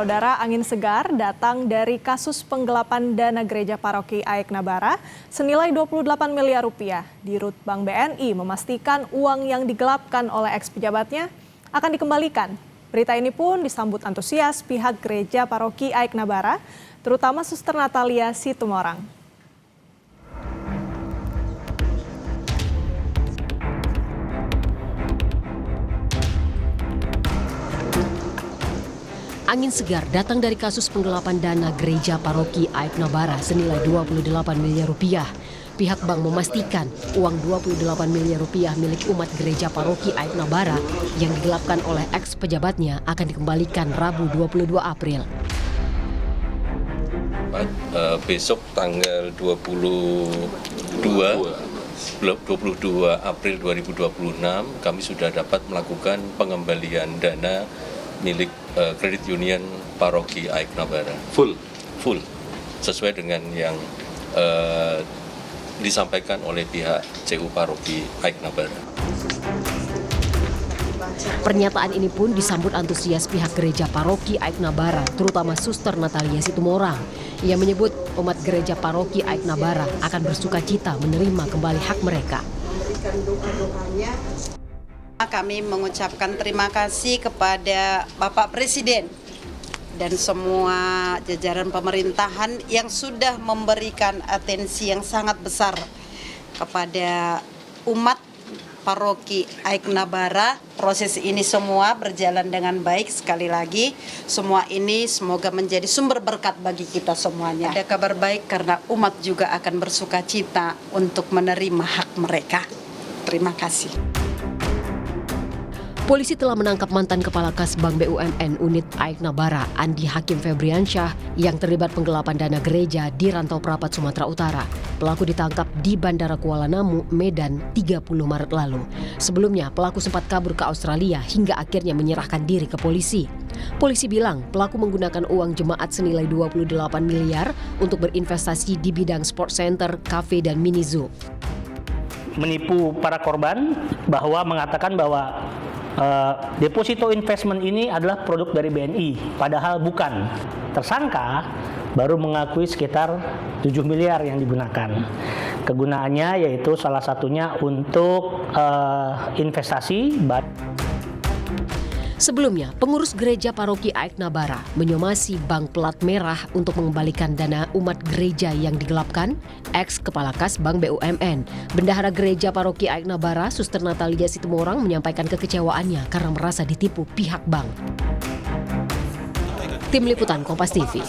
Saudara, angin segar datang dari kasus penggelapan dana gereja paroki Aek Nabara senilai 28 miliar rupiah. Dirut Bank BNI memastikan uang yang digelapkan oleh ex-pejabatnya akan dikembalikan. Berita ini pun disambut antusias pihak gereja paroki Aek Nabara, terutama Suster Natalia Situmorang. Angin segar datang dari kasus penggelapan dana gereja paroki Aek Nabara senilai 28 miliar rupiah. Pihak bank memastikan uang 28 miliar rupiah milik umat gereja paroki Aek Nabara yang digelapkan oleh ex-pejabatnya akan dikembalikan Rabu 22 April. Besok tanggal 22 April 2026 kami sudah dapat melakukan pengembalian dana milik Credit Union Paroki Aek Nabara. Full, sesuai dengan yang disampaikan oleh pihak CU Paroki Aek Nabara. Pernyataan ini pun disambut antusias pihak gereja paroki Aek Nabara, terutama Suster Natalia Situmorang. Ia menyebut umat gereja paroki Aek Nabara akan bersuka cita menerima kembali hak mereka. Kami mengucapkan terima kasih kepada Bapak Presiden dan semua jajaran pemerintahan yang sudah memberikan atensi yang sangat besar kepada umat paroki Aek Nabara. Proses ini semua berjalan dengan baik. Sekali lagi, semua ini semoga menjadi sumber berkat bagi kita semuanya. Ada kabar baik karena umat juga akan bersuka cita untuk menerima hak mereka. Terima kasih. Polisi telah menangkap mantan Kepala Kas Bank BUMN Unit Aek Nabara, Andi Hakim Febriansyah, yang terlibat penggelapan dana gereja di Rantau Prapat, Sumatera Utara. Pelaku ditangkap di Bandara Kuala Namu, Medan, 30 Maret lalu. Sebelumnya, pelaku sempat kabur ke Australia hingga akhirnya menyerahkan diri ke polisi. Polisi bilang pelaku menggunakan uang jemaat senilai 28 miliar untuk berinvestasi di bidang sport center, kafe, dan mini zoo. Menipu para korban bahwa mengatakan bahwa deposito investment ini adalah produk dari BNI, padahal bukan. Tersangka baru mengakui sekitar 7 miliar yang digunakan. Kegunaannya yaitu salah satunya untuk investasi. Sebelumnya, pengurus gereja paroki Aek Nabara menyomasi Bank Plat Merah untuk mengembalikan dana umat gereja yang digelapkan. Ex-Kepala Kas Bank BUMN, Bendahara Gereja Paroki Aek Nabara, Suster Natalia Situmorang menyampaikan kekecewaannya karena merasa ditipu pihak bank. Tim Liputan Kompas TV.